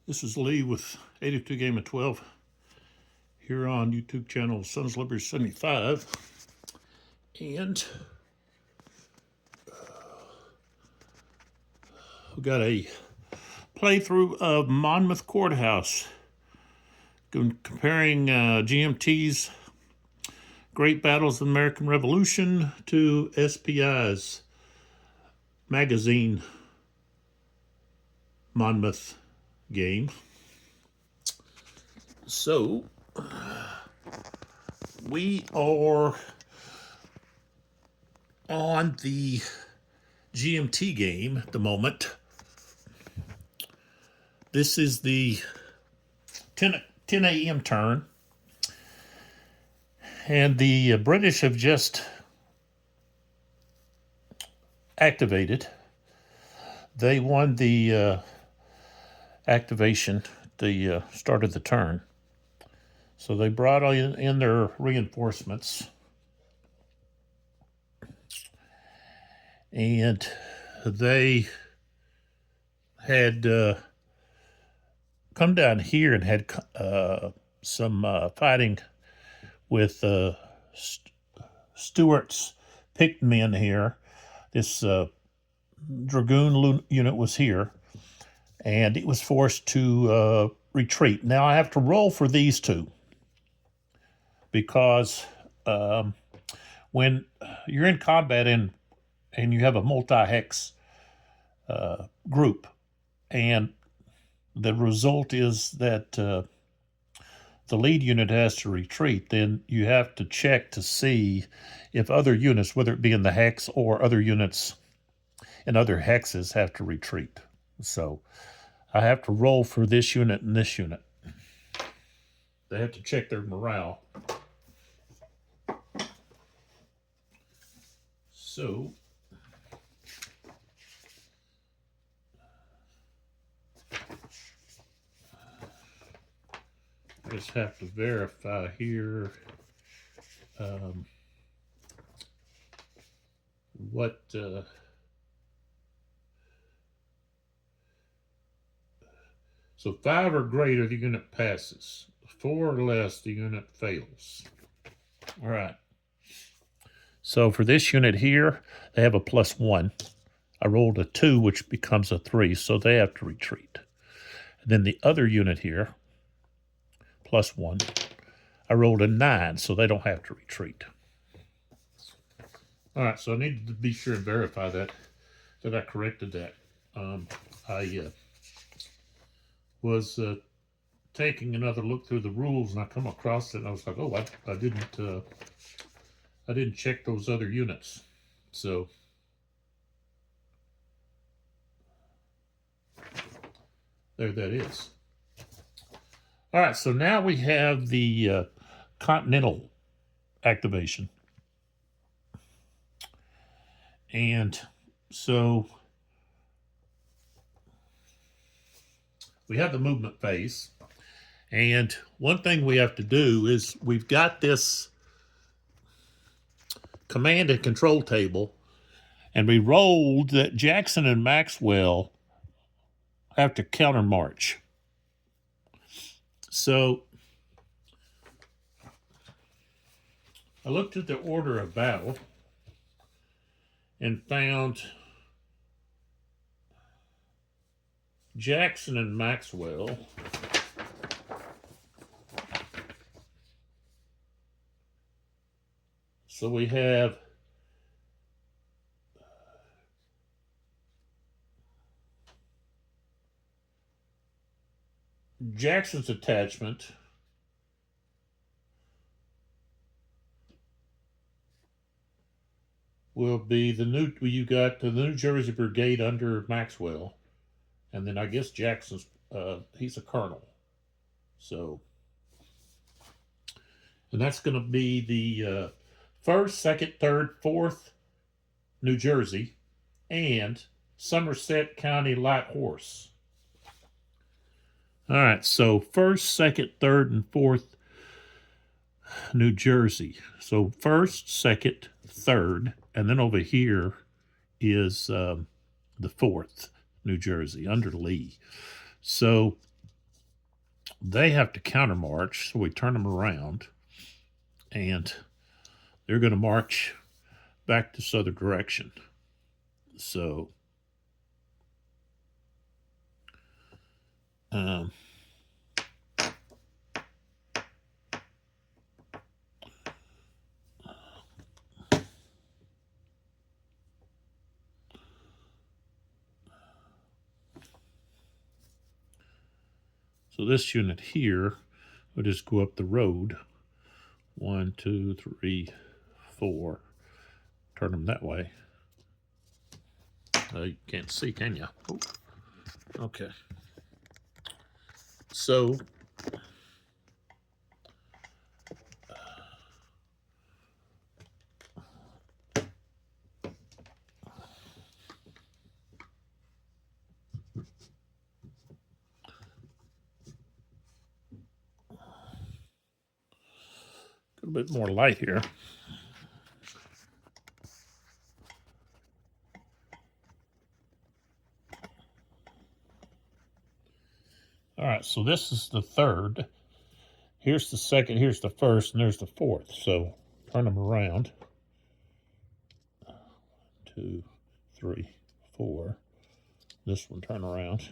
This is Lee with 82 Game of 12 here on YouTube channel Sons Liberty 75. And we've got a playthrough of Monmouth Courthouse, comparing GMT's Great Battles of the American Revolution to SPI's magazine Monmouth game. So we are on the GMT game at the moment. This is the 10 a.m. turn, and the British have just activated. They won the activation, the start of the turn. So they brought in their reinforcements, and they had come down here and had some fighting with Stuart's picked men here. This dragoon unit was here, and it was forced to retreat. Now I have to roll for these two, because when you're in combat and you have a multi-hex group, and the result is that the lead unit has to retreat, then you have to check to see if other units, whether it be in the hex or other units in other hexes, have to retreat. So I have to roll for this unit and this unit. They have to check their morale. So I just have to verify here what so 5 or greater, the unit passes. 4 or less, the unit fails. All right. So for this unit here, they have a +1. I rolled a 2, which becomes a 3, so they have to retreat. And then the other unit here, +1. I rolled a 9, so they don't have to retreat. All right, so I needed to be sure and verify that I corrected that. I was taking another look through the rules, and I come across it, and I was like, oh, I didn't check those other units. So there that is. All right, so now we have the Continental activation. And so we have the movement phase. And one thing we have to do is we've got this command and control table, and we rolled that Jackson and Maxwell have to counter march. So I looked at the order of battle and found Jackson and Maxwell so we have Jackson's attachment will be you got the New Jersey Brigade under Maxwell, and then I guess Jackson's he's a colonel. So, and that's going to be the 1st, 2nd, 3rd, 4th New Jersey, and Somerset County Light Horse. All right, so 1st, 2nd, 3rd, and 4th New Jersey. So 1st, 2nd, 3rd, and then over here is the 4th New Jersey under Lee. So they have to counter march, so we turn them around, and they're going to march back this other direction. So so this unit here will just go up the road. 1, 2, 3, 4. Turn them that way. You can't see, can you? Oh. Okay. So a bit more light here. All right, so this is the third. Here's the second, here's the first, and there's the fourth. So turn them around. 2, 3, 4. This one turn around.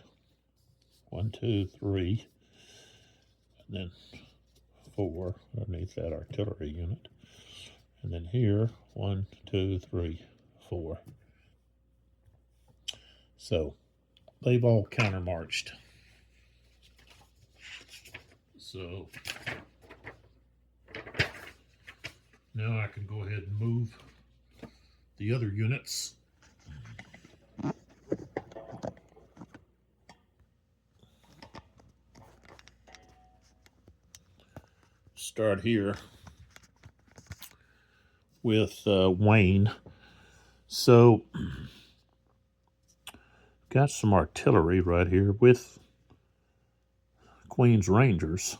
1, 2, 3, and then 4 underneath that artillery unit. And then here, 1, 2, 3, 4. So they've all counter marched. So now I can go ahead and move the other units. Start here with Wayne. So got some artillery right here with Queen's Rangers.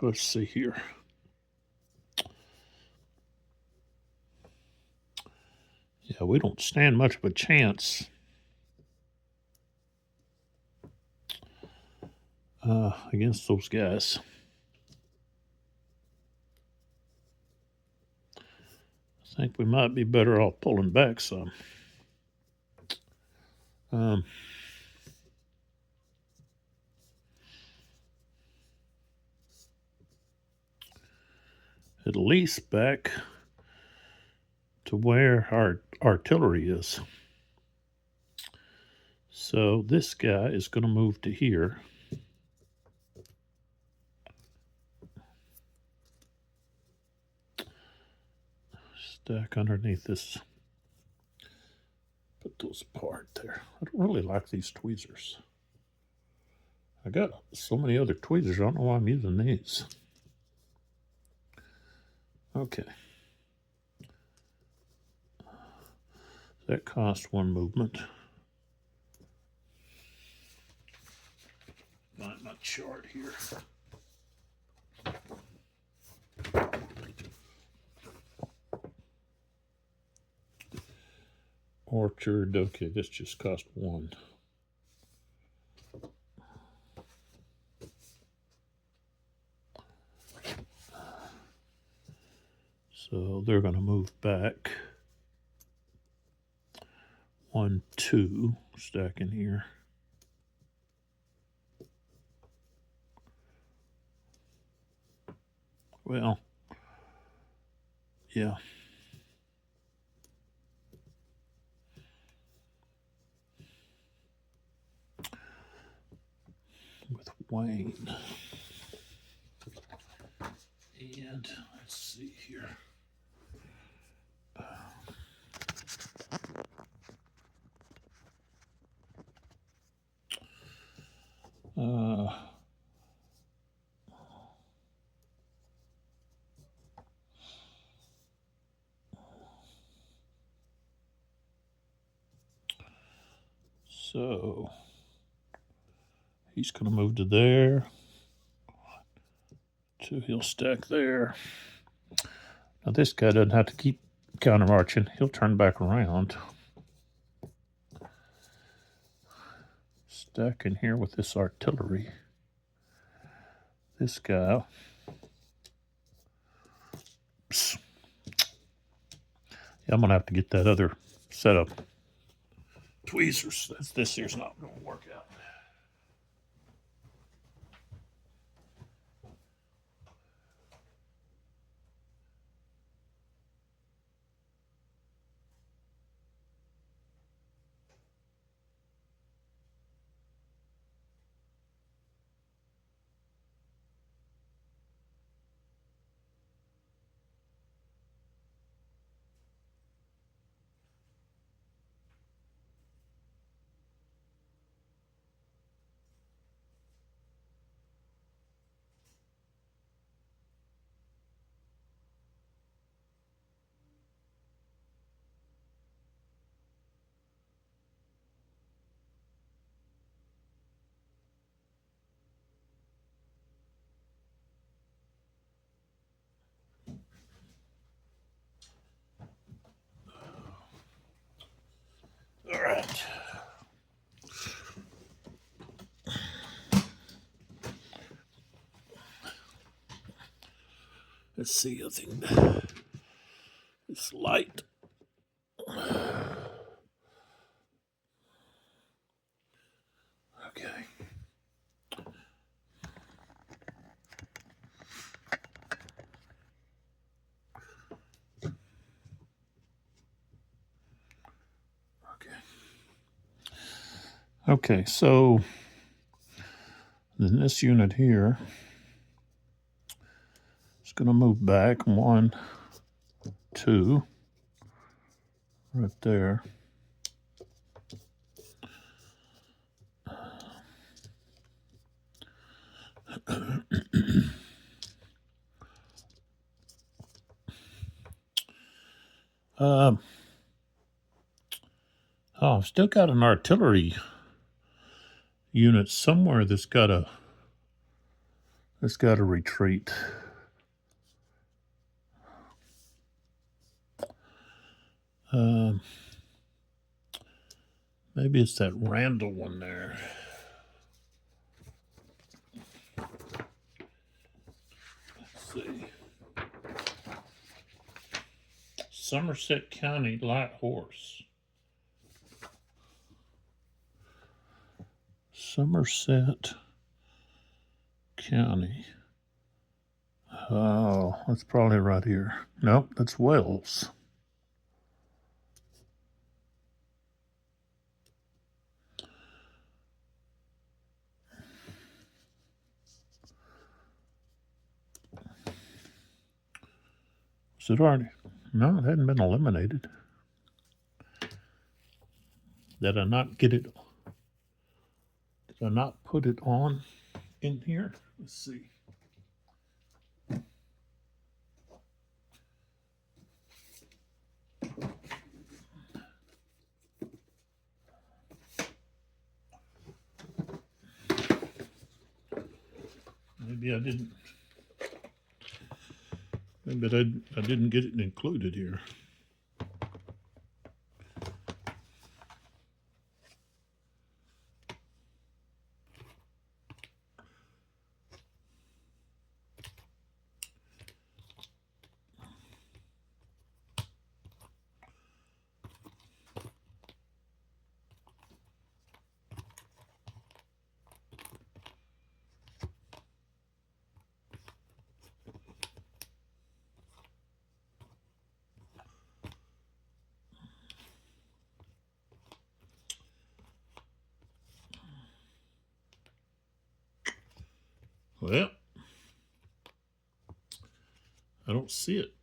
Let's see here. Yeah, we don't stand much of a chance against those guys. I think we might be better off pulling back some. At least back to where our artillery is. So this guy is going to move to here. Stack underneath this. Put those apart there. I don't really like these tweezers. I got so many other tweezers, I don't know why I'm using these. Okay. That cost one movement. Find my chart here. Orchard, okay, this just cost one. So they're going to move back 1, 2, stack in here. Well, yeah. With Wayne. And let's see here. So he's going to move to there. 2, he'll stack there. Now this guy doesn't have to keep counter marching. He'll turn back around. Stack in here with this artillery. This guy. Psst. Yeah, I'm going to have to get that other set of tweezers. This here's not going to work out. All right. Let's see, I think it's light. Okay. Okay, so then this unit here is going to move back 1, 2, right there. I've still got an artillery unit somewhere that's got to retreat. Maybe it's that Randall one there. Let's see. Somerset County Light Horse. Somerset County. Oh, that's probably right here. Nope, that's Wales. Is it already? No, it hadn't been eliminated. Did I not get it? Did I not put it on in here? Let's see. Maybe I didn't. Maybe I didn't get it included here. Well, I don't see it.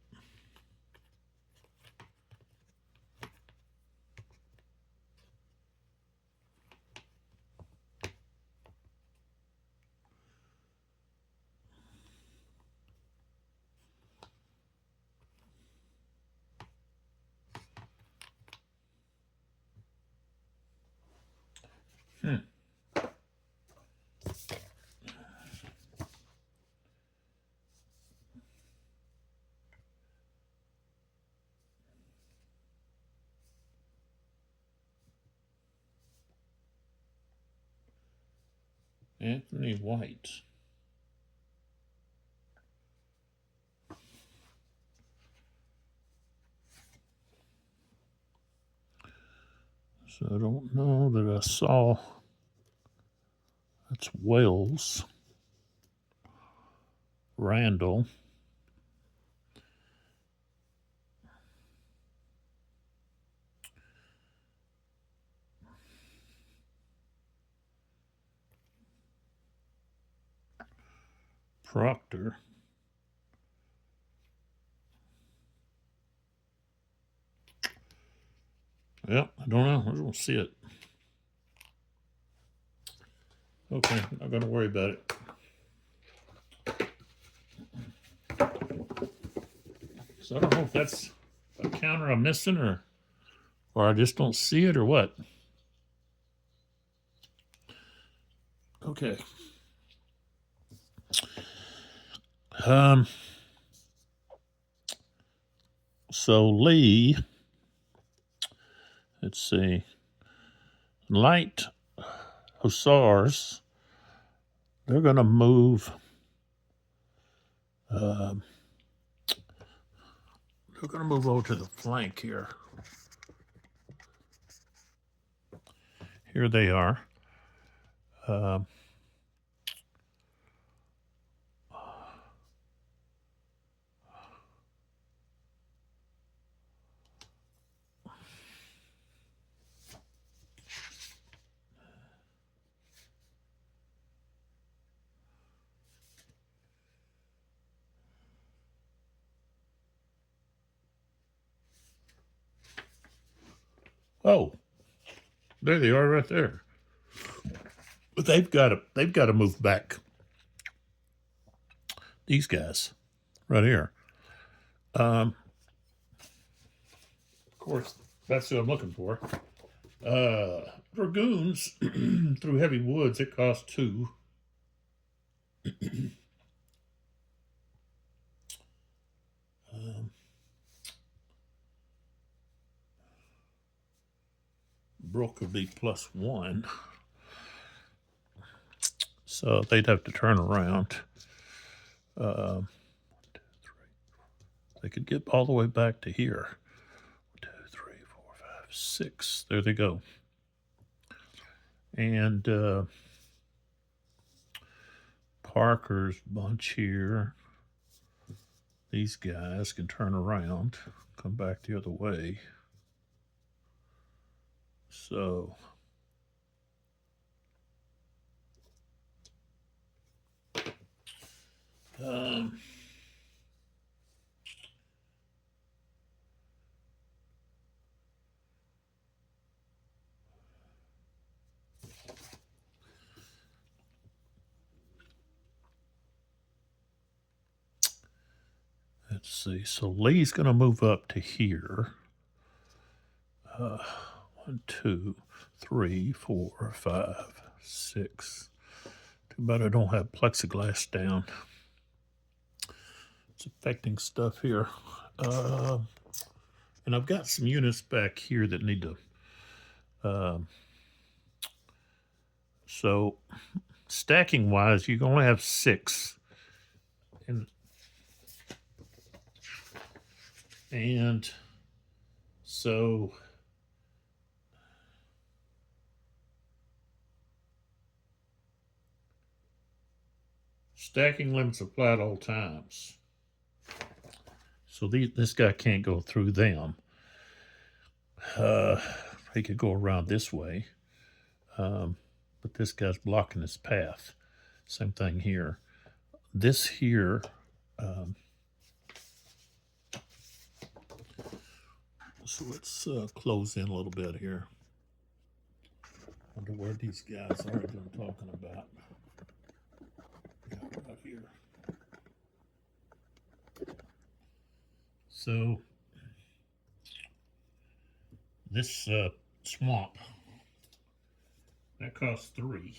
Anthony White. So I don't know that I saw. That's Wells. Randall. Proctor. Well, I don't know. I don't see it. Okay, I'm not going to worry about it. So I don't know if that's a counter I'm missing or I just don't see it or what. Okay. So Lee, let's see, light hussars, they're going to move. They're going to move over to the flank here. Here they are. Oh, there they are right there. But they've got to move back. These guys right here. Of course, that's who I'm looking for. Dragoons through heavy woods, it costs 2. Brook would be +1. So they'd have to turn around. 1, 2, 3, 4. They could get all the way back to here. 1, 2, 3, 4, 5, 6. There they go. And Parker's bunch here. These guys can turn around, come back the other way. So let's see. So Lee's going to move up to here. 1, 2, 3, 4, 5, 6. Too bad I don't have plexiglass down. It's affecting stuff here. And I've got some units back here that need to. So stacking wise, you can only have 6. And so stacking limits apply at all times. So this guy can't go through them. He could go around this way. But this guy's blocking his path. Same thing here. this here, so let's close in a little bit here. Wonder where these guys are that I'm talking about. Yeah, right here. So this swamp, that costs 3.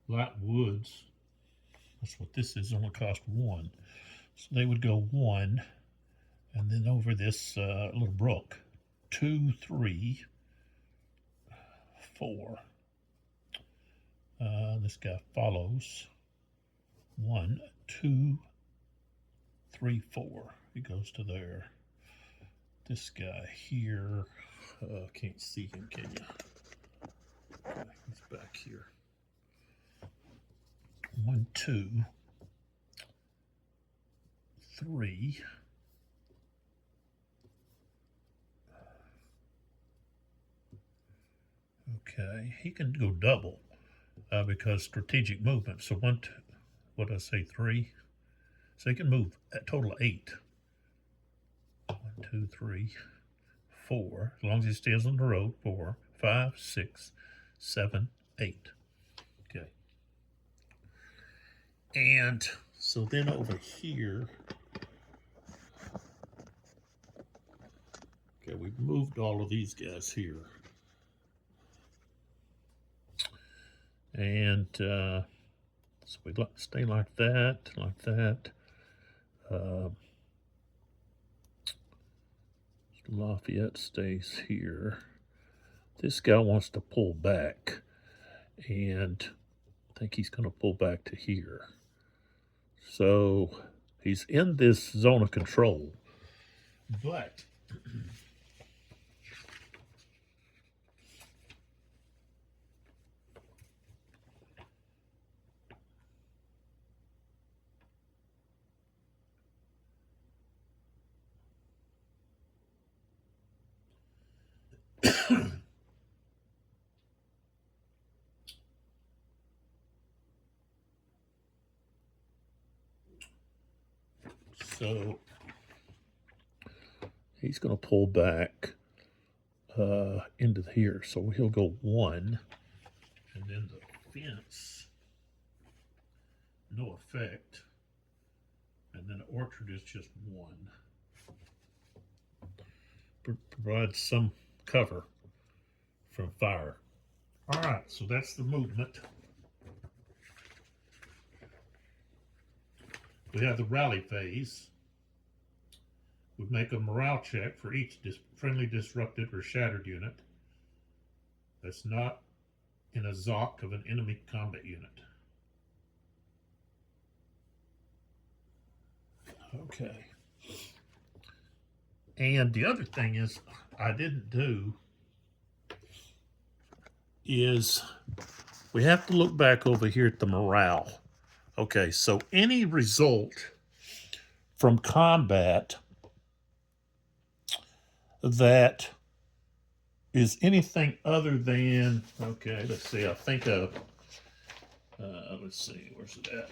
Light woods, that's what this is, only cost 1. So they would go 1, and then over this little brook, 2, 3, 4. This guy follows 1, 2, 3, 4. He goes to there. This guy here, can't see him, can you? Okay, he's back here. 1, 2, 3. Okay, he can go double because strategic movement. So 1, 2, what did I say, 3? So he can move a total of 8. 1, 2, 3, 4. As long as he stays on the road. 4, 5, 6, 7, 8. Okay. And so then over here, okay, we've moved all of these guys here. And so we stay like that, like that. Lafayette stays here. This guy wants to pull back, and I think he's going to pull back to here. So he's in this zone of control, but so he's going to pull back into here. So he'll go 1, and then the fence, no effect, and then the orchard is just 1. Provides some cover from fire. All right, so that's the movement. We have the rally phase. We make a morale check for each friendly disrupted or shattered unit that's not in a ZOC of an enemy combat unit. Okay. And the other thing is I didn't do is we have to look back over here at the morale. Okay, so any result from combat that is anything other than, okay, let's see, I think of, let's see, where's it at?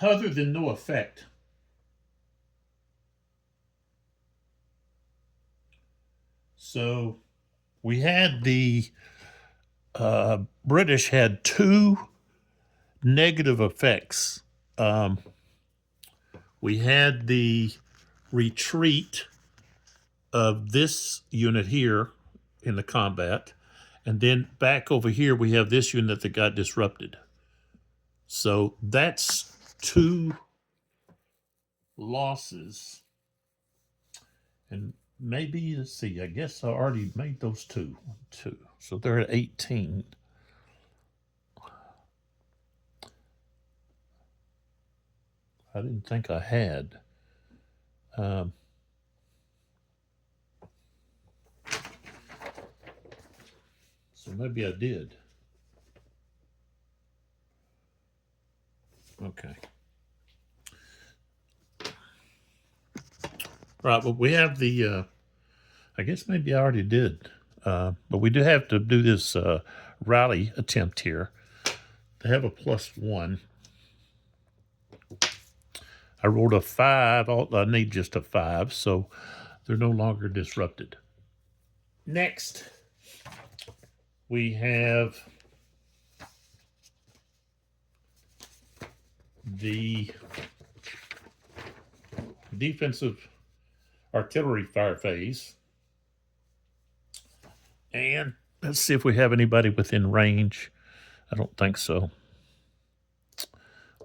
Other than no effect. So we had the British had 2 negative effects. We had the retreat of this unit here in the combat, and then back over here we have this unit that got disrupted. So that's 2 losses. And maybe, let's see, I guess I already made those 2. 1, 2. So they're at 18. I didn't think I had. So maybe I did. Right, but we have the, I guess maybe I already did, but we do have to do this rally attempt here. They have a +1. I rolled a 5. I need just a 5, so they're no longer disrupted. Next, we have the defensive artillery fire phase. And let's see if we have anybody within range. I don't think so.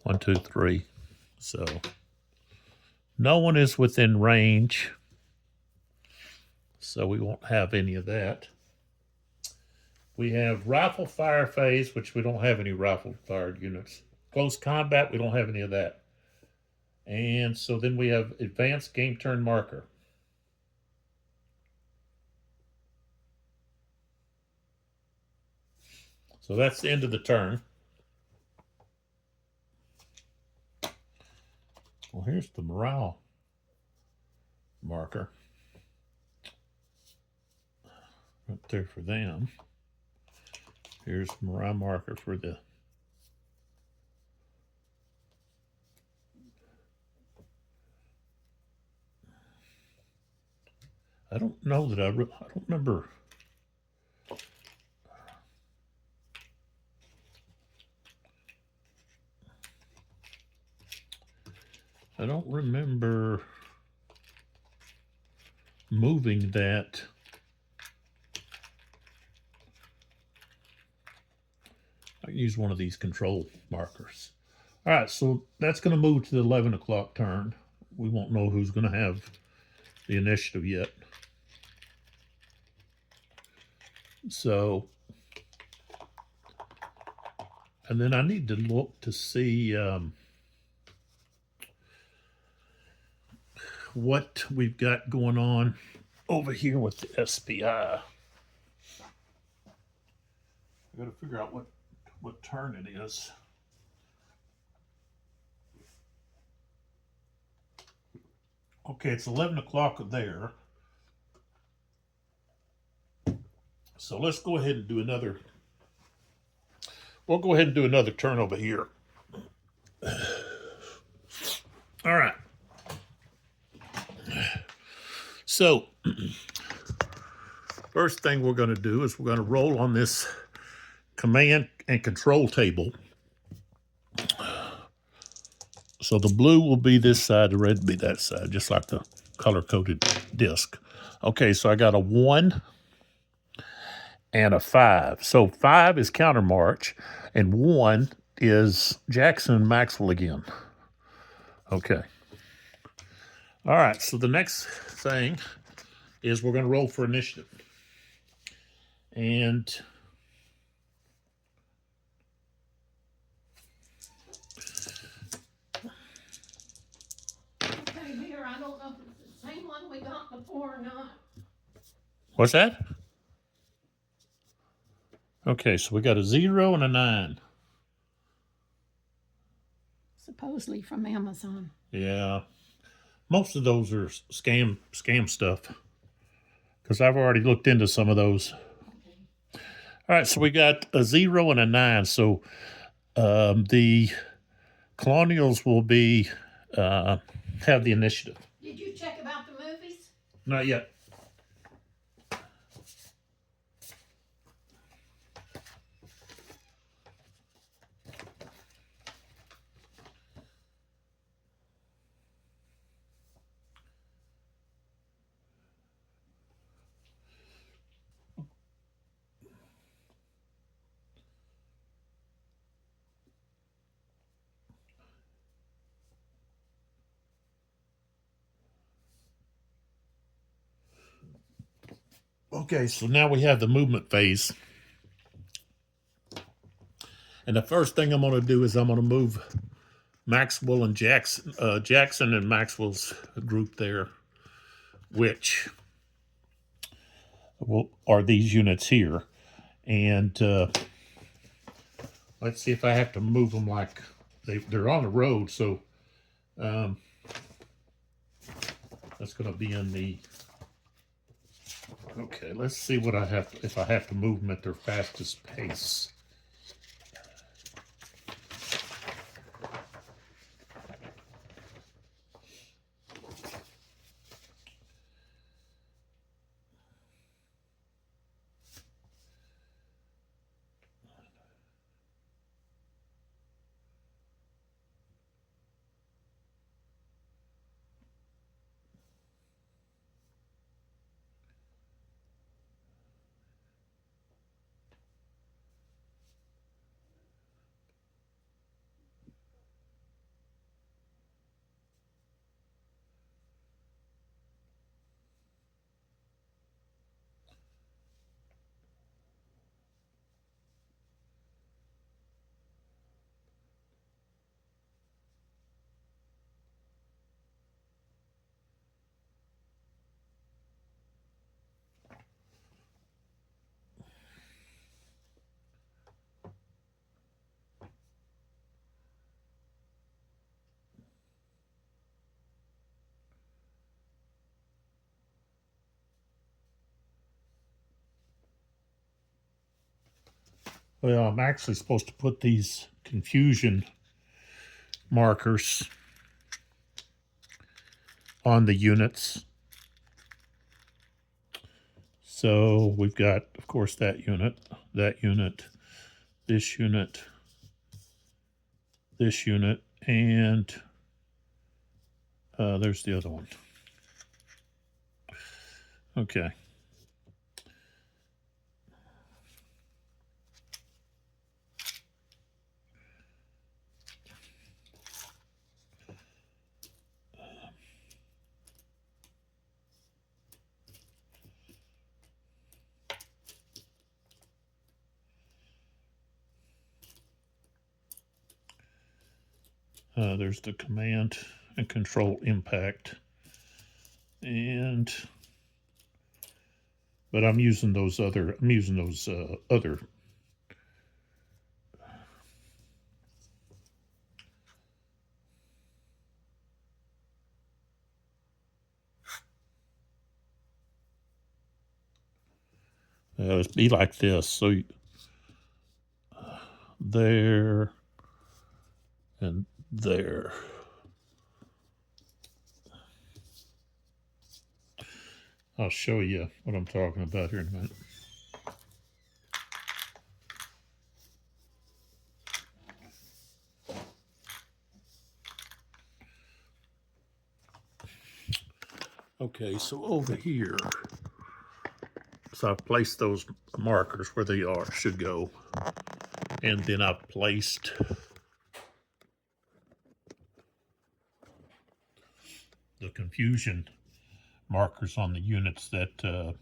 1, 2, 3. So no one is within range. So we won't have any of that. We have rifle fire phase, which we don't have any rifle fired units. Close combat, we don't have any of that. And so then we have advanced game turn marker. So that's the end of the turn. Well, here's the morale marker. Right there for them. Here's the morale marker for the I don't know that I don't remember. I don't remember moving that. I can use one of these control markers. All right, so that's going to move to the 11 o'clock turn. We won't know who's going to have the initiative yet. So, and then I need to look to see what we've got going on over here with the SPI. I got to figure out what turn it is. Okay, it's 11 o'clock there. So let's go ahead and do another. We'll go ahead and do another turn over here. All right. So first thing we're going to do is we're going to roll on this command and control table. So the blue will be this side, the red will be that side, just like the color-coded disc. Okay, so I got a 1 and a 5. So 5 is countermarch, and 1 is Jackson and Maxwell again. Okay. All right, so the next thing is we're going to roll for initiative. And okay, here, I don't know if it's the same one we got before or not. what's that? Okay, so we got a 0 and a 9. Supposedly from Amazon. Yeah. Most of those are scam stuff, because I've already looked into some of those. Okay. All right, so we got a 0 and a 9. So the Colonials will be have the initiative. Did you check about the movies? Not yet. Okay, so now we have the movement phase. And the first thing I'm going to do is I'm going to move Maxwell and Jackson and Maxwell's group there, which are these units here. And let's see if I have to move them like they're on the road. So That's going to be in the. Okay, let's see what I have if I have to move them at their fastest pace. Well, I'm actually supposed to put these confusion markers on the units. So we've got, of course, that unit, this unit, and there's the other one. Okay. There's the command and control impact, but I'm using those other. It'd be like this. So there and there. I'll show you what I'm talking about here in a minute. Okay, so over here, so I've placed those markers where they should go, and then I've placed the confusion markers on the units that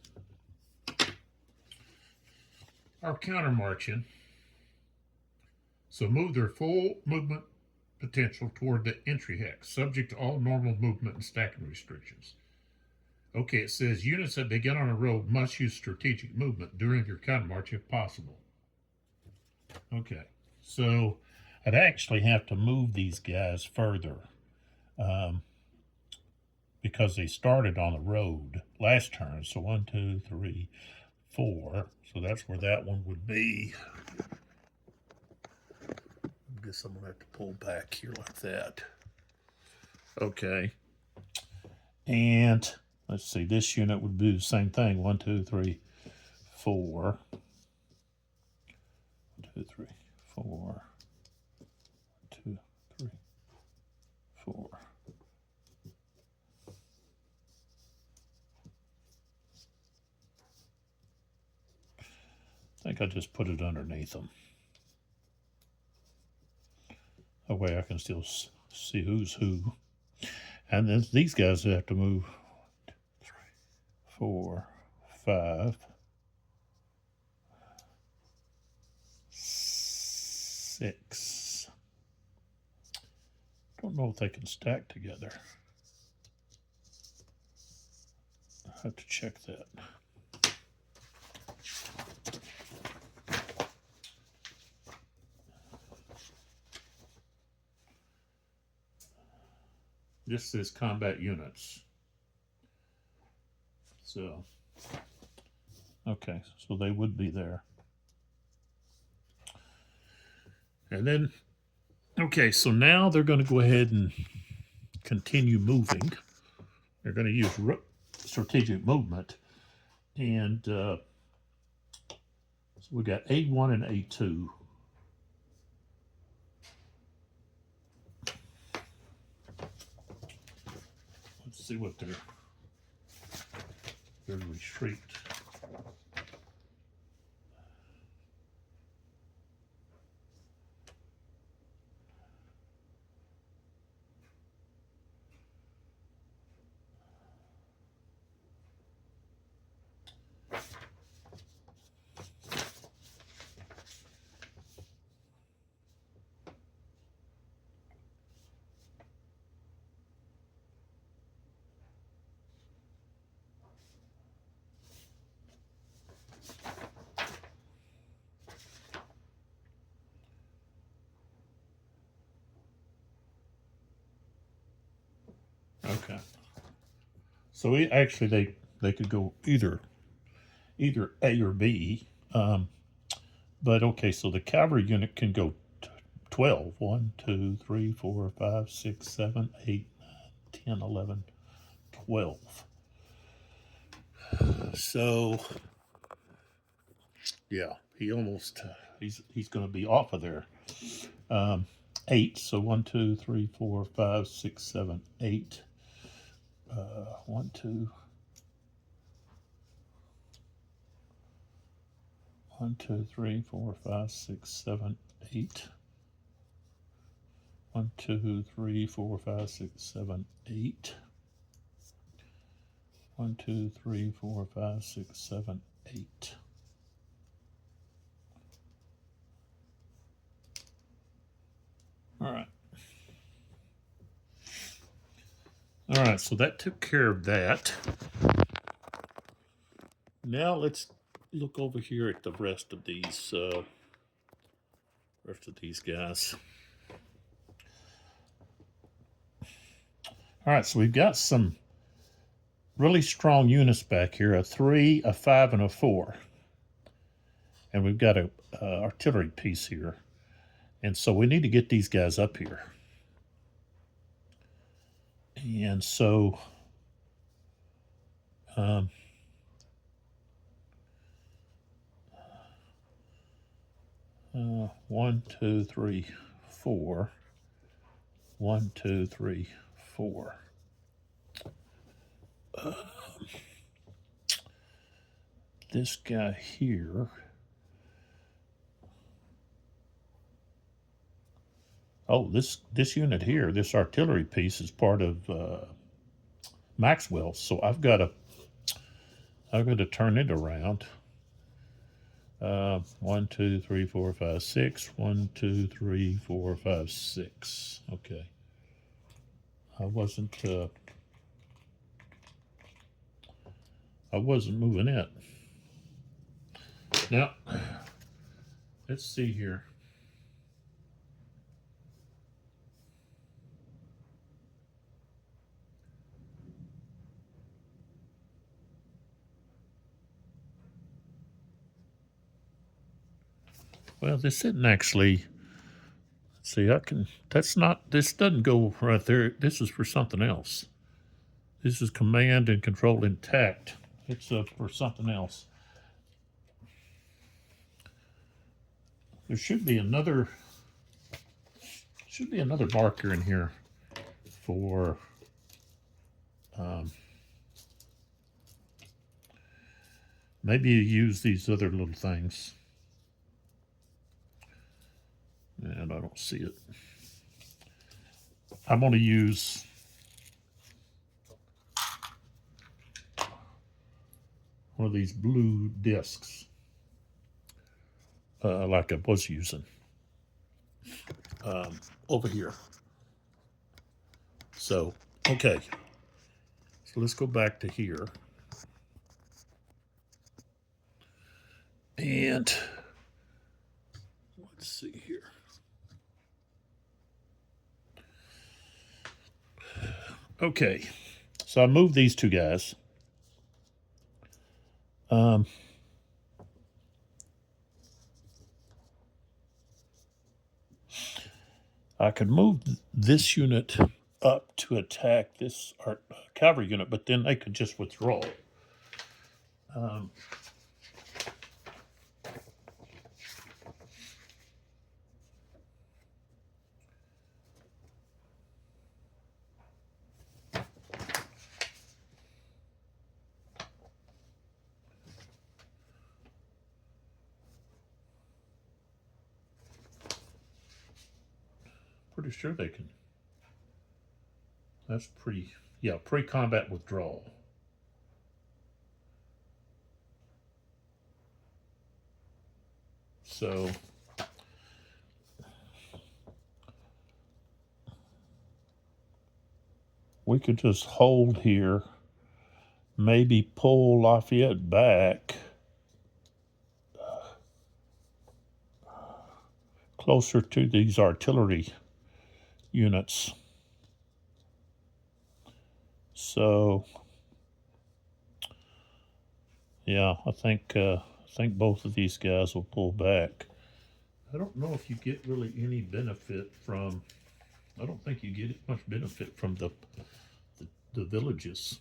are countermarching. So move their full movement potential toward the entry hex, subject to all normal movement and stacking restrictions. Okay, it says units that begin on a road must use strategic movement during your countermarch if possible. Okay, so I'd actually have to move these guys further because they started on the road last turn. So 1, 2, 3, 4. So that's where that one would be. I guess I'm going to have to pull back here like that. Okay. And let's see, this unit would do the same thing. 1, 2, 3, 4. 1, 2, 3, 4. 2, 3, 4. I think I just put it underneath them. That way I can still see who's who. And then these guys have to move 1, 2, 3, 4, 5, 6. Don't know if they can stack together. I have to check that. This is combat units. So, okay, so they would be there. And then, okay, so now they're going to go ahead and continue moving. They're going to use strategic movement. And so we got A1 and A2. Let's see what their retreat. Okay. So they could go either A or B. But okay, so the cavalry unit can go 12. 1, 2, 3, 4, 5, 6, 7, 8, 9, 10, 11, 12. So yeah, he's going to be off of there. 8. So 1, 2, 3, 4, 5, 6, 7, 8. 1, 2. 1, 2, 3, 4, 5, 6, 7, 8. 1, 2, 3, 4, 5, 6, 7, 8. 1, 2, 3, 4, 5, 6, 7, 8. All right. All right, so that took care of that. Now let's look over here at the rest of these guys. All right, so we've got some really strong units back here: a 3, a 5, and a 4. And we've got a artillery piece here, and so we need to get these guys up here. And so 1, 2, 3, 4. 1, 2, 3, 4. This guy here. Oh, this unit here, this artillery piece is part of Maxwell's. So I've got to turn it around. 1, 2, 3, 4, 5, 6. 1, 2, 3, 4, 5, 6. Okay. I wasn't moving it. Now, let's see here. Well, this isn't actually. See, this doesn't go right there. This is for something else. This is command and control intact. It's for something else. There should be another marker in here for maybe you use these other little things. And I don't see it. I'm going to use one of these blue discs like I was using over here. So, okay. So let's go back to here. And let's see here. Okay, so I moved these two guys. I could move this unit up to attack this cavalry unit, but then they could just withdraw. Pretty sure they can. That's pre-combat withdrawal. So we could just hold here, maybe pull Lafayette back closer to these artillery units. So yeah, I think both of these guys will pull back. I don't know if you get really any benefit from. I don't think you get much benefit from the villages.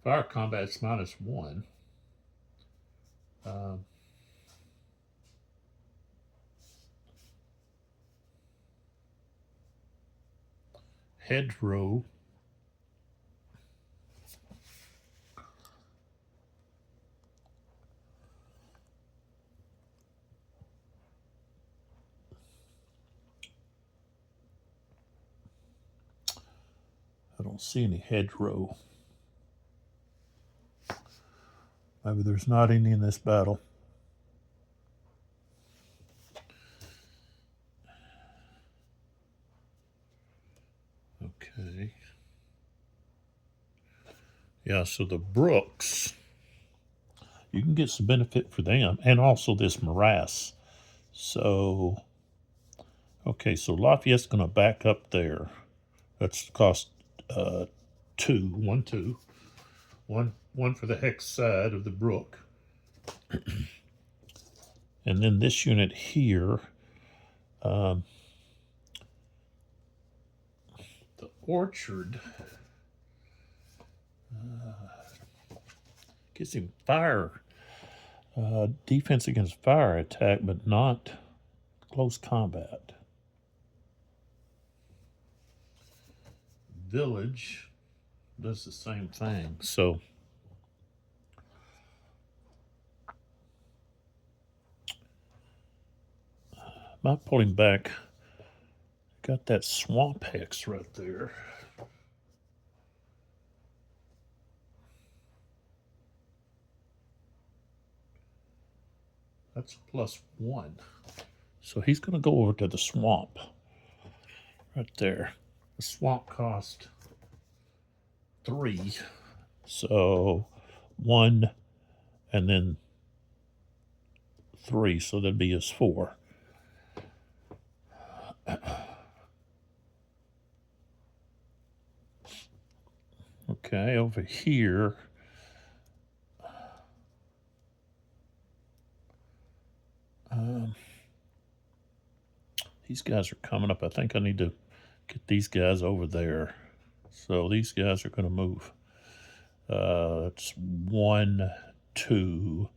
Fire combat's -1. Hedgerow. I don't see any hedgerow. Maybe there's not any in this battle. Okay. Yeah, so the Brooks, you can get some benefit for them, and also this morass. So, okay, so Lafayette's going to back up there. That's cost 2. One for the hex side of the brook. And then this unit here, the orchard, gives him fire, defense against fire attack, but not close combat. Village does the same thing. So might pull him back. Got that swamp hex right there. That's +1. So he's going to go over to the swamp right there. The swamp cost 3. So 1 and then 3. So that'd be his 4. Okay, over here. These guys are coming up. I think I need to get these guys over there. So these guys are going to move. It's 1, 2.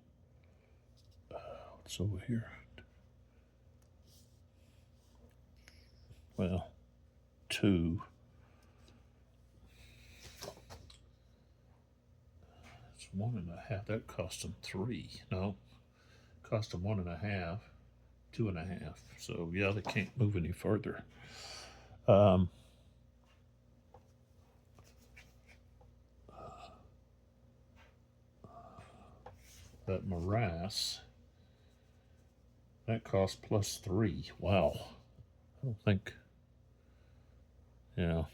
What's over here? Well, 2. It's 1.5. That cost them 3. No, cost them 1.5. 2.5. So yeah, they can't move any further. That morass, that cost +3. Wow. I don't think. Yeah.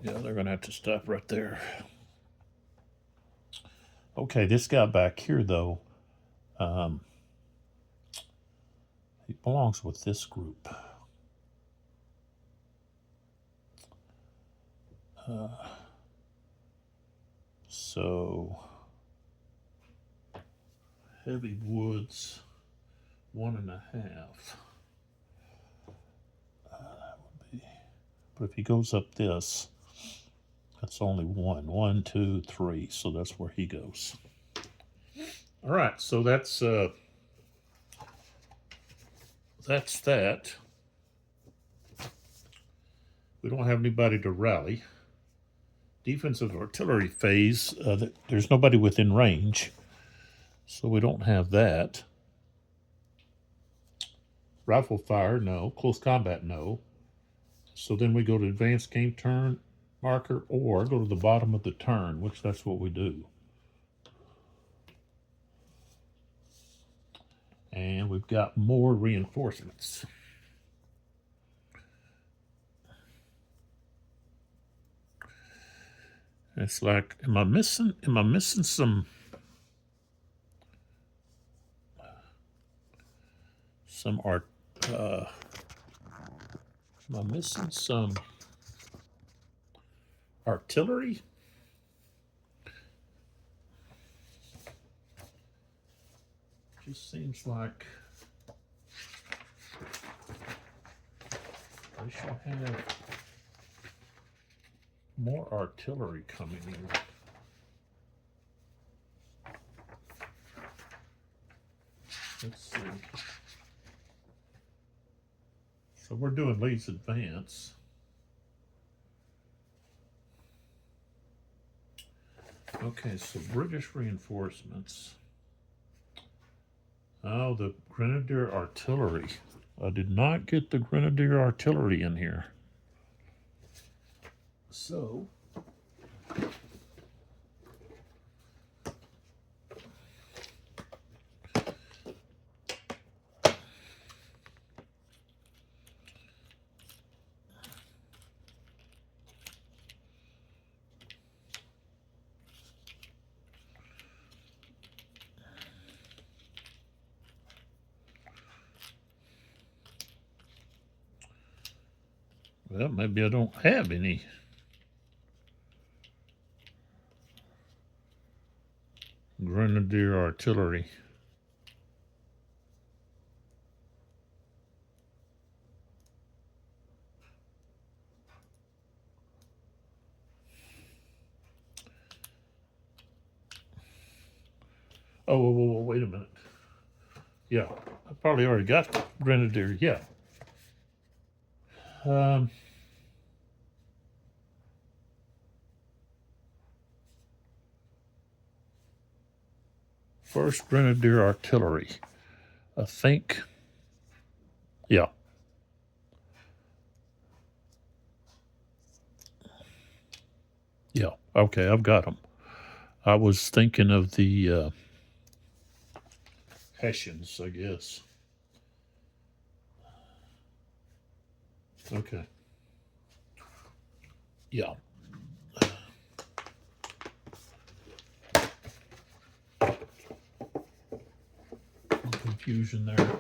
Yeah, they're going to have to stop right there. Okay, this guy back here, though, he belongs with this group. So heavy woods, 1.5. Would be, but if he goes up this, that's only 1, 1, 2, 3. So that's where he goes. All right, so that's that. We don't have anybody to rally. Defensive artillery phase, there's nobody within range, so we don't have that. Rifle fire, no. Close combat, no. So then we go to advanced game turn marker or go to the bottom of the turn, which that's what we do. And we've got more reinforcements. It's like, am I missing some art? Am I missing some artillery? Just seems like I should have more artillery coming in. Let's see. So we're doing Lee's advance. Okay, so British reinforcements. Oh, the Grenadier artillery. I did not get the Grenadier artillery in here. So well, maybe I don't have any. Grenadier artillery. Oh, whoa, wait a minute. Yeah, I probably already got the Grenadier. Yeah. First Grenadier artillery. I think. Yeah. Yeah. Okay, I've got them. I was thinking of the Hessians, I guess. Okay. Yeah. Confusion there.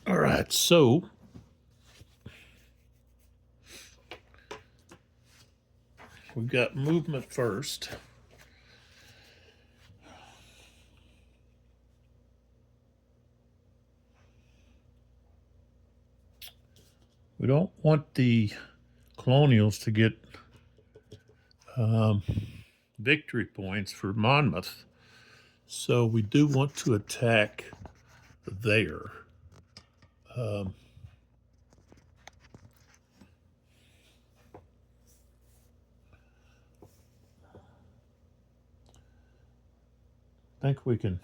All right, so we've got movement first. We don't want the Colonials to get victory points for Monmouth, so we do want to attack there. I think we can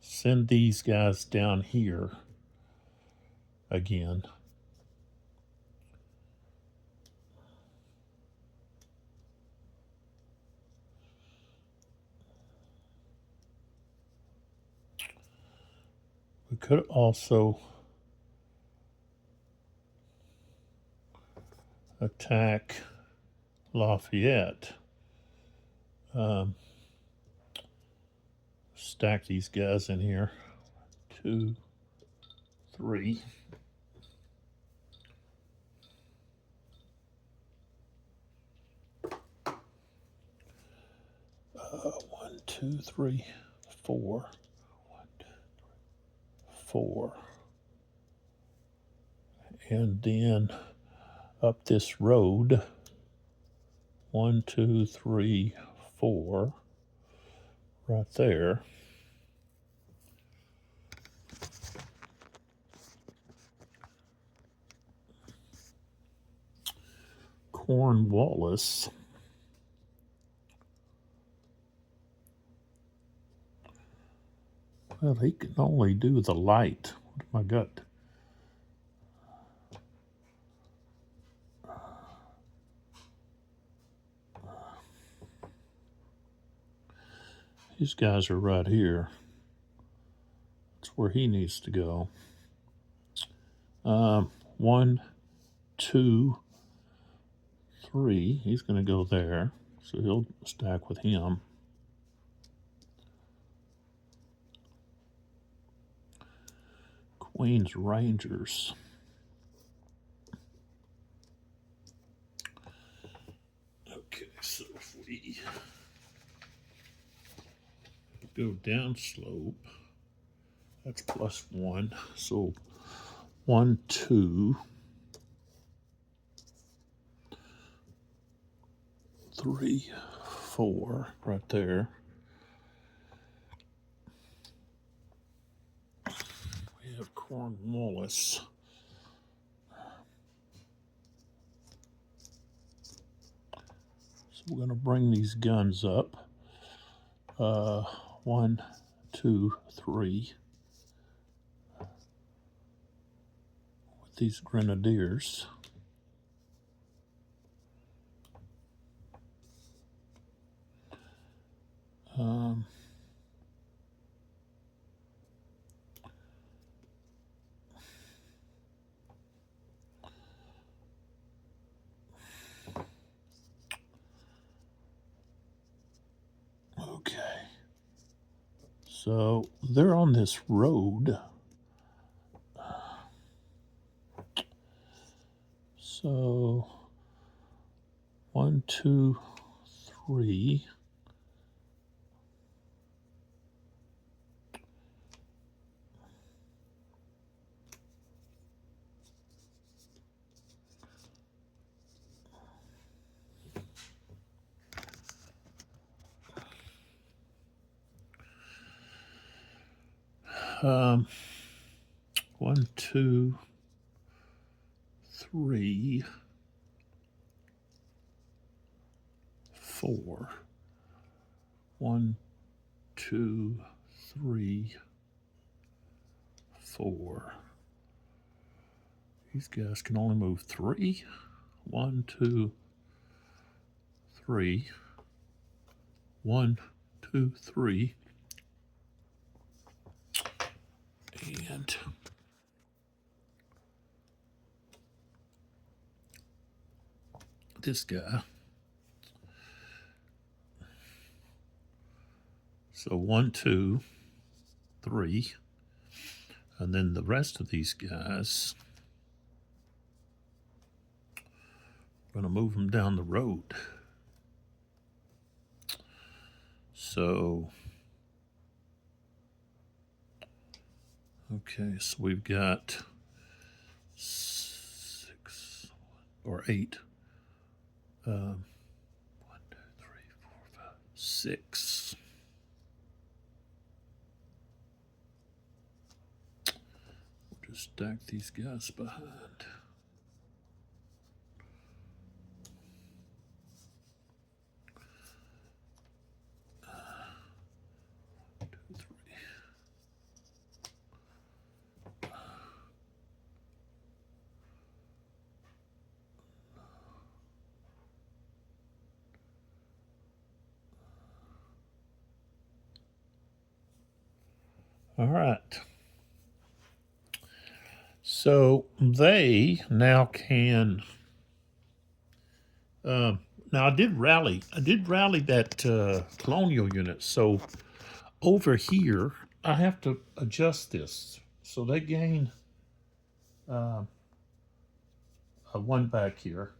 send these guys down here again. We could also attack Lafayette. Stack these guys in here. 2, 3. 1, 2, 3, 4. 1, 2, 4. And then up this road, 1, 2, 3, 4, right there. Cornwallis. Well, he can only do the light. What have I got? These guys are right here. That's where he needs to go. 1, 2, 3. He's going to go there. So he'll stack with him. Queens Rangers. Okay, so if we go down slope, that's +1. So 1, 2, 3, 4, right there. We have Cornwallis. So we're going to bring these guns up. 1, 2, 3. With these grenadiers. Okay. So they're on this road. So 1, 2, 3. Um, 1, 2, 3, 4. 1, 2, 3, 4. These guys can only move 3. 1, 2, 3. 1, 2, 3. And this guy. So 1, 2, 3. And then the rest of these guys, I'm going to move them down the road. So, okay, so we've got 6 or 8. 1, 2, 3, 4, 5, 6. We'll just stack these guys behind. 1, 2, 3. All right. So they now can. Now I did rally that Colonial unit. So over here, I have to adjust this. So they gain a 1 back here,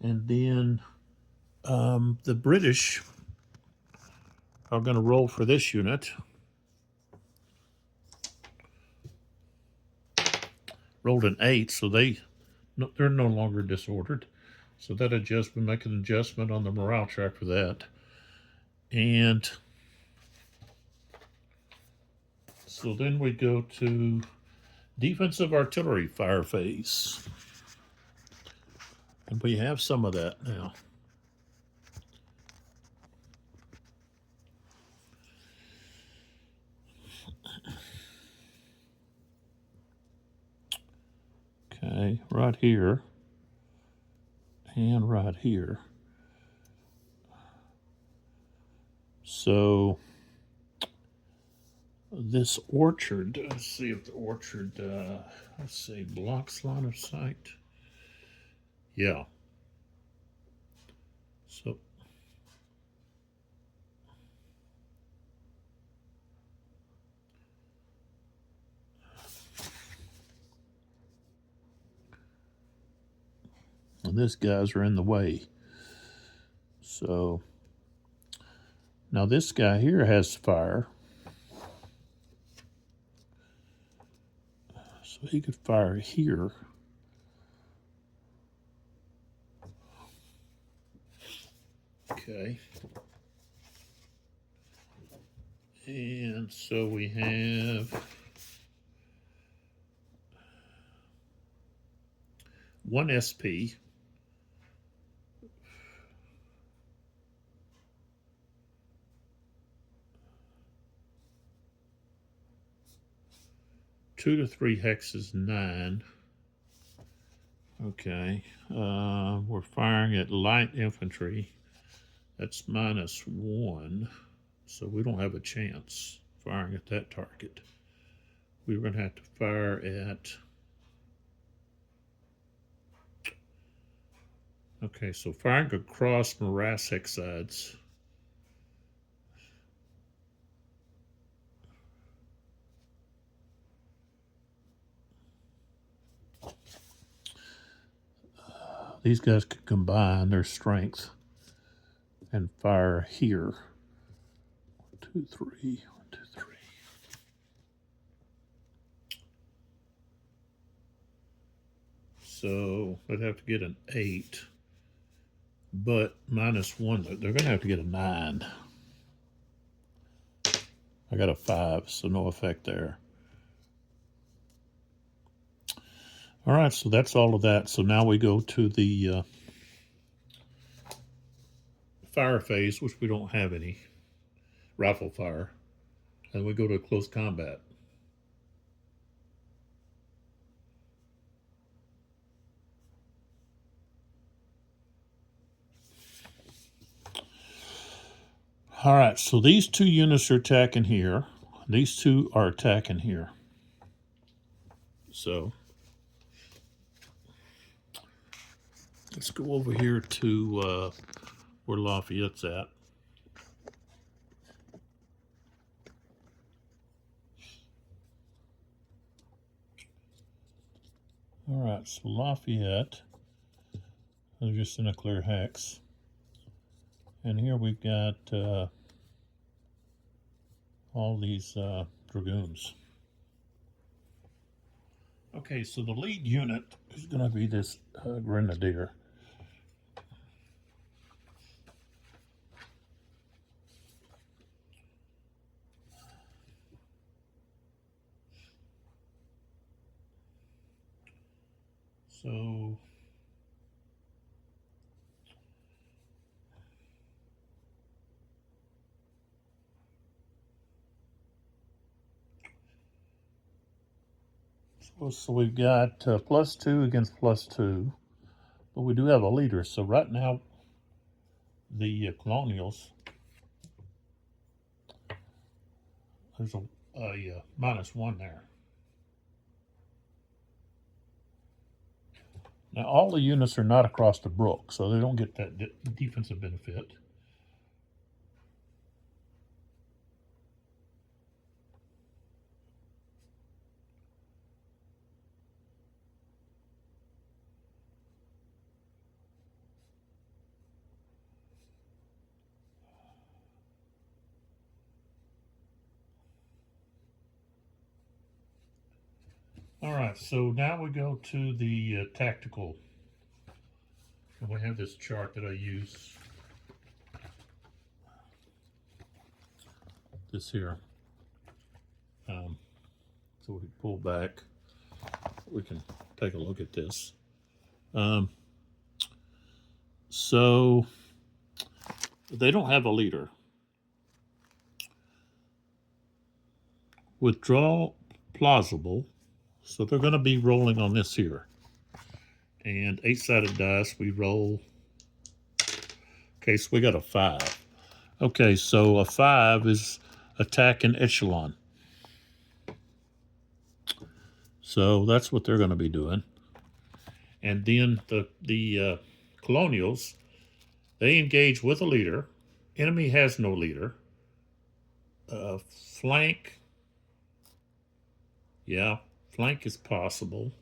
and then The British are going to roll for this unit. Rolled an 8, so they're no longer disordered. So that we make an adjustment on the morale track for that. And so then we go to defensive artillery fire phase. And we have some of that now. Okay, right here and right here. So this orchard, let's see if the orchard, let's see, blocks line of sight. Yeah. So and these guys are in the way. So now this guy here has fire. So he could fire here. Okay. And so we have one SP. Two to three hexes, 9. Okay. We're firing at light infantry. That's -1. So we don't have a chance firing at that target. We're going to have to fire at... Okay, so firing across morass hex sides. These guys could combine their strength and fire here. 1, 2, 3. 1, 2, 3. So they'd have to get an 8, but -1, they're going to have to get a 9. I got a 5, so no effect there. All right, so that's all of that. So now we go to the fire phase, which we don't have any rifle fire, and we go to close combat. All right, so these two units are attacking here. These two are attacking here. So let's go over here to where Lafayette's at. All right, so Lafayette is just in a clear hex. And here we've got all these dragoons. Okay, so the lead unit is going to be this grenadier. So we've got +2 against +2, but we do have a leader. So right now, the colonials, there's a -1 there. Now all the units are not across the brook, so they don't get that defensive benefit. All right, so now we go to the tactical. And we have this chart that I use. This here. So we pull back. We can take a look at this. So they don't have a leader. Withdraw plausible. So they're going to be rolling on this here. And 8-sided dice, we roll. Okay, so we got a 5. Okay, so a 5 is attack in echelon. So that's what they're going to be doing. And then the colonials, they engage with a leader. Enemy has no leader. Flank. Yeah, flank is possible.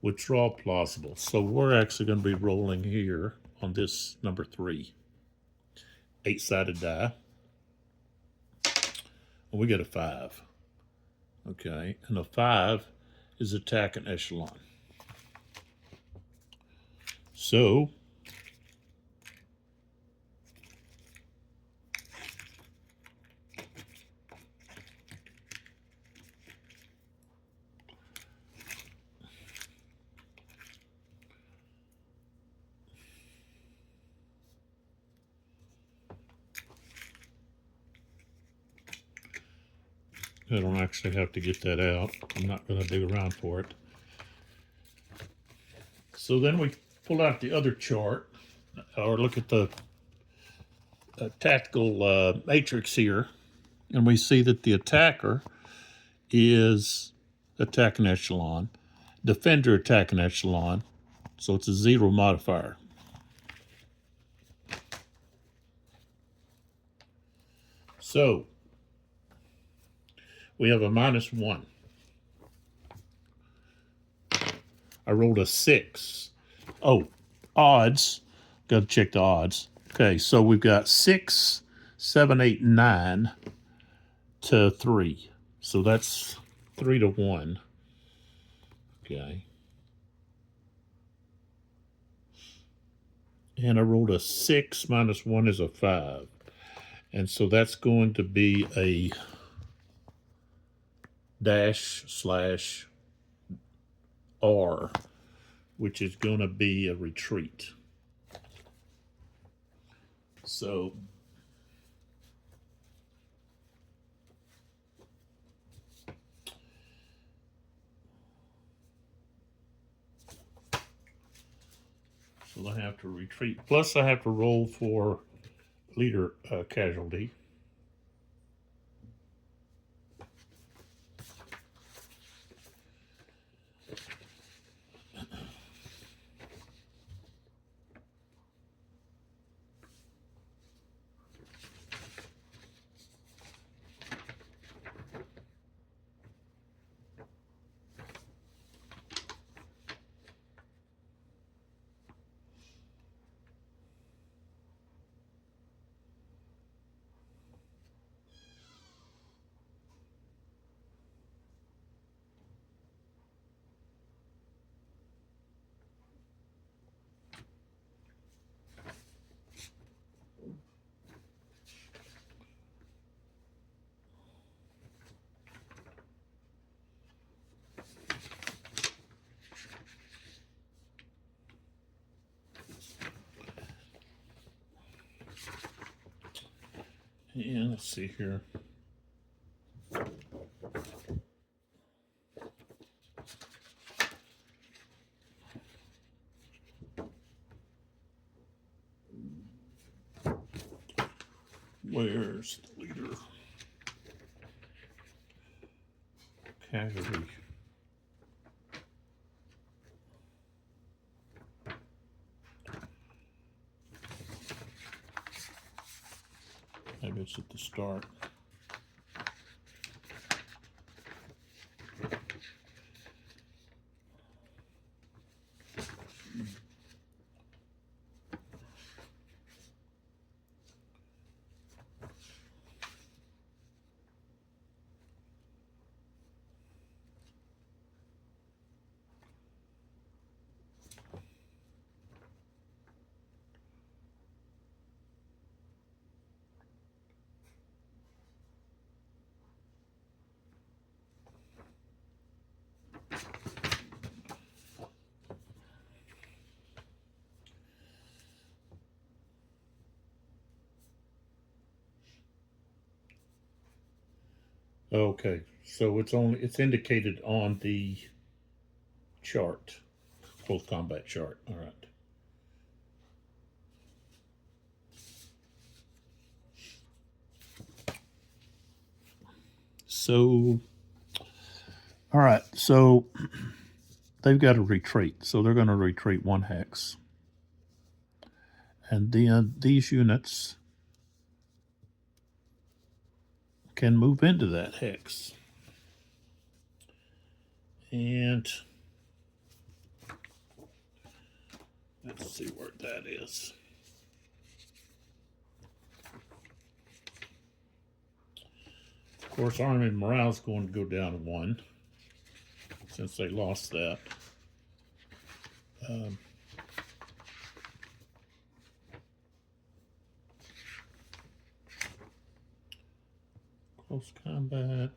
Withdraw plausible. So we're actually going to be rolling here on this number 3. 8-sided die. And we get a 5. Okay, and a 5 is attack in echelon. So I don't actually have to get that out. I'm not going to dig around for it. So then we pull out the other chart, or look at the tactical matrix here, and we see that the attacker is attacking echelon, defender attacking echelon, so it's a 0 modifier. So we have a -1. I rolled a 6. Oh, odds. Got to check the odds. Okay, so we've got 6, 7, 8, 9 to 3. So that's 3 to 1. Okay. And I rolled a 6 -1 is a 5. And so that's going to be a /R, which is going to be a retreat. So I have to retreat. Plus I have to roll for leader casualty. And let's see here. Where's the leader? Casualty. Maybe it's at the start. Okay, so it's indicated on the chart, close combat chart. All right. So, all right. So they've got to retreat. So they're going to retreat 1 hex. And then these units can move into that hex. And let's see where that is. Of course, army morale is going to go down to 1 since they lost that. Close combat.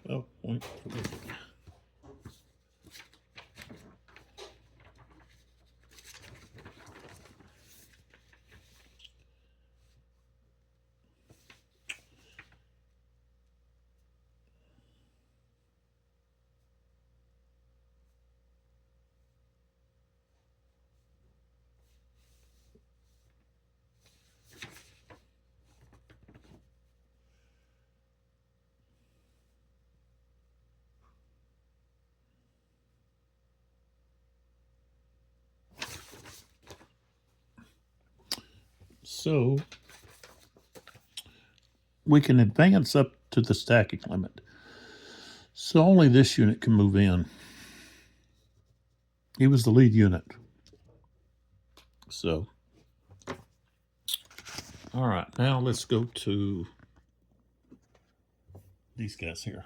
Oh, point. So we can advance up to the stacking limit. So only this unit can move in. He was the lead unit. So, all right, now let's go to these guys here.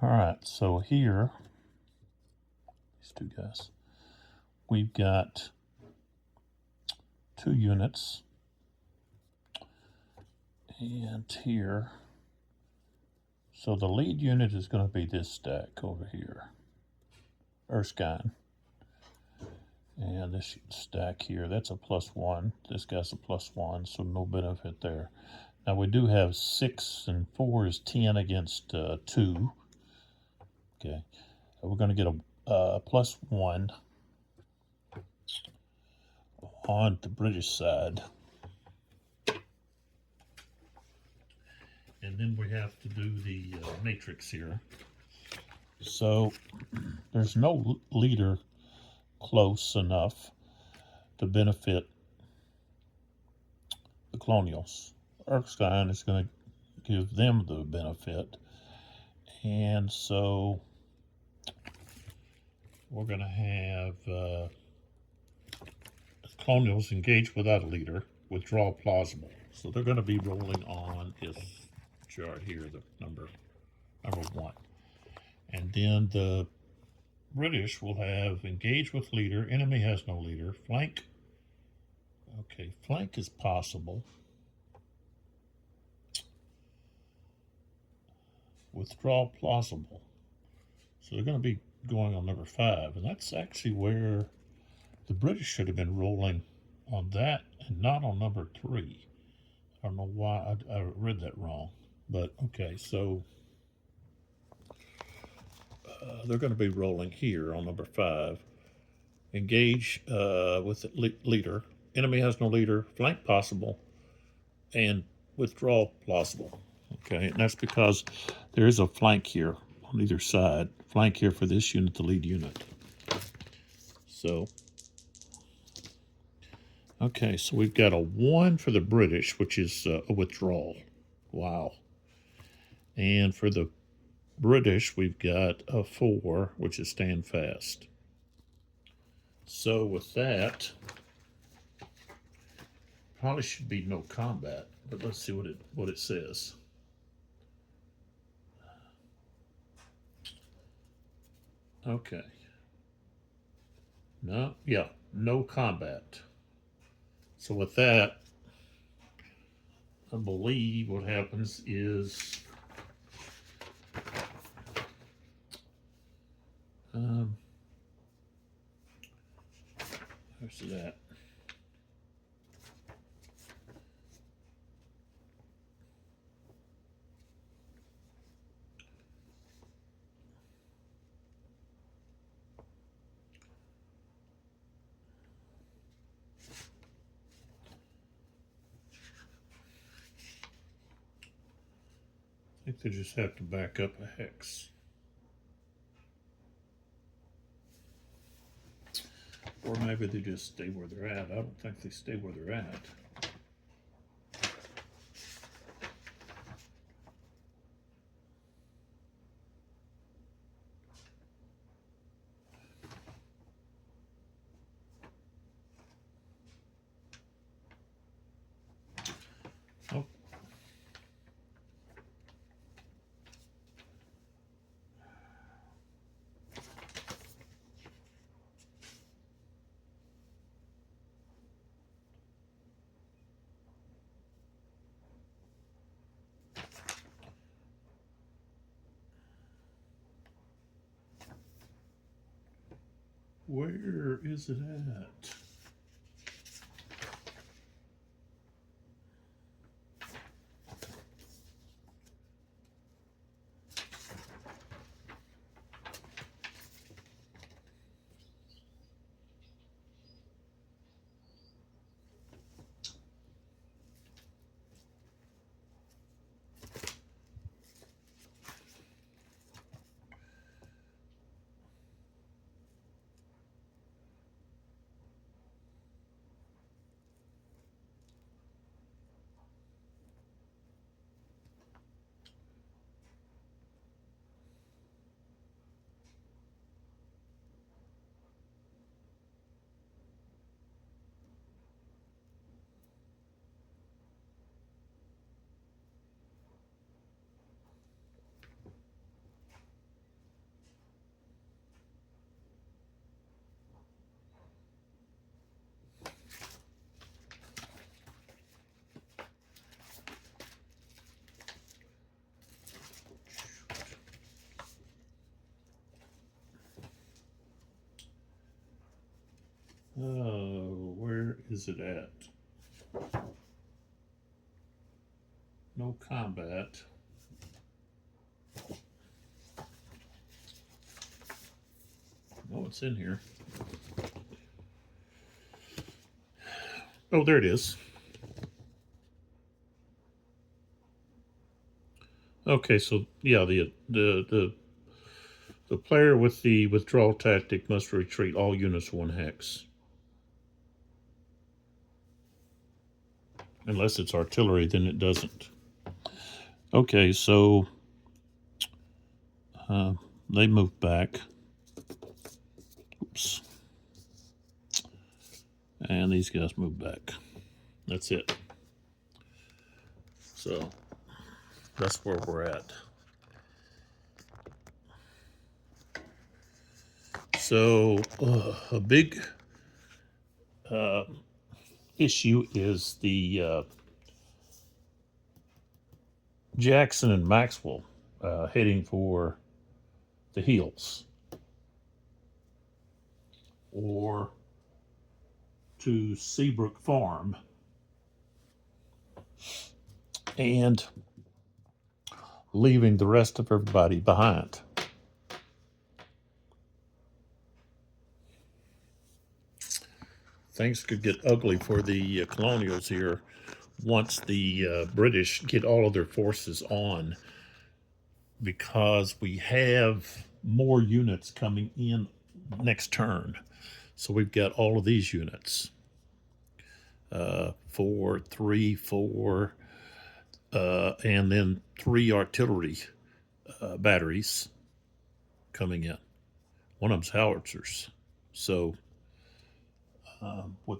All right, so here, these 2 guys, we've got 2 units. And here, so the lead unit is going to be this stack over here, Erskine. And this stack here, that's a +1. This guy's a +1, so no benefit there. Now we do have 6 and 4 is 10 against 2. Okay, we're going to get a +1 on the British side. And then we have to do the matrix here. So there's no leader close enough to benefit the Colonials. Erskine is going to give them the benefit. And so we're going to have Colonials engage without a leader, withdraw plausible. So they're going to be rolling on this chart here, the number 1. And then the British will have engage with leader, enemy has no leader, flank. Okay, flank is possible. Withdraw plausible. So they're going to be going on number 5, and that's actually where the British should have been rolling on that and not on number 3. I don't know why I read that wrong, but okay, so they're going to be rolling here on number 5. Engage with the leader. Enemy has no leader. Flank possible, and withdraw plausible. Okay, and that's because there is a flank here on either side. Flank here for this unit, the lead unit. So, okay, so we've got a 1 for the British, which is a withdrawal. Wow. And for the British, we've got a 4, which is stand fast. So with that, probably should be no combat, but let's see what it says. Okay. No, yeah, no combat. So with that, I believe what happens is where's that? I think they just have to back up a hex. Or maybe they just stay where they're at. I don't think they stay where they're at. Oh. Where is it at? Oh, where is it at? No combat. Oh, it's in here. Oh, there it is. Okay, so yeah, the player with the withdrawal tactic must retreat all units 1 hex. Unless it's artillery, then it doesn't. Okay, so they move back. Oops. And these guys move back. That's it. So that's where we're at. So a big issue is the Jackson and Maxwell heading for the hills, or to Seabrook Farm and leaving the rest of everybody behind. Things could get ugly for the Colonials here once the British get all of their forces on, because we have more units coming in next turn. So we've got all of these units, 4, 3, 4, and then 3 artillery batteries coming in. One of them's howitzers. So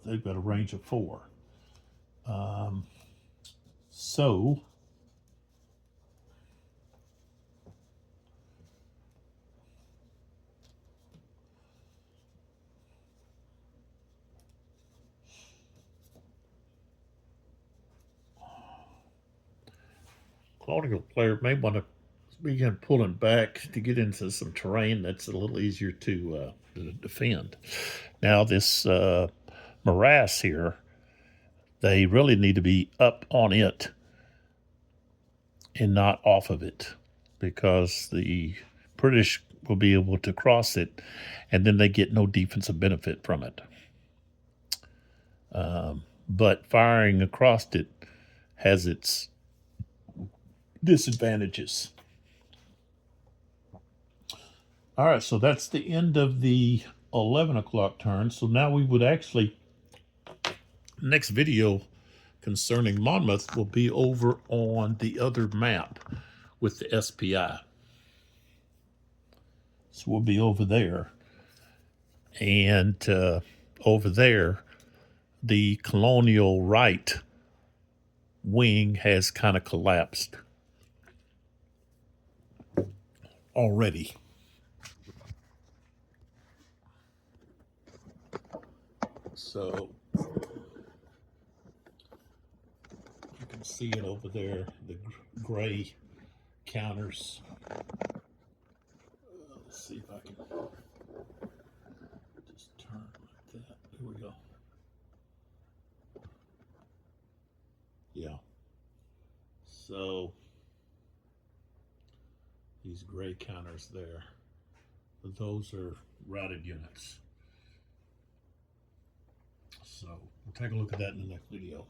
they've got a range of 4. So Colonial player may want to begin pulling back to get into some terrain that's a little easier to defend. Now this morass here, they really need to be up on it and not off of it, because the British will be able to cross it and then they get no defensive benefit from it. But firing across it has its disadvantages. All right, so that's the end of the 11 o'clock turn. So now we would actually, next video concerning Monmouth will be over on the other map with the SPI. So we'll be over there. And over there, the Colonial right wing has kind of collapsed already. So you can see it over there, the gray counters. Let's see if I can just turn like that. Here we go. Yeah. So these gray counters there, those are routed units. So we'll take a look at that in the next video,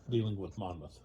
dealing with Monmouth.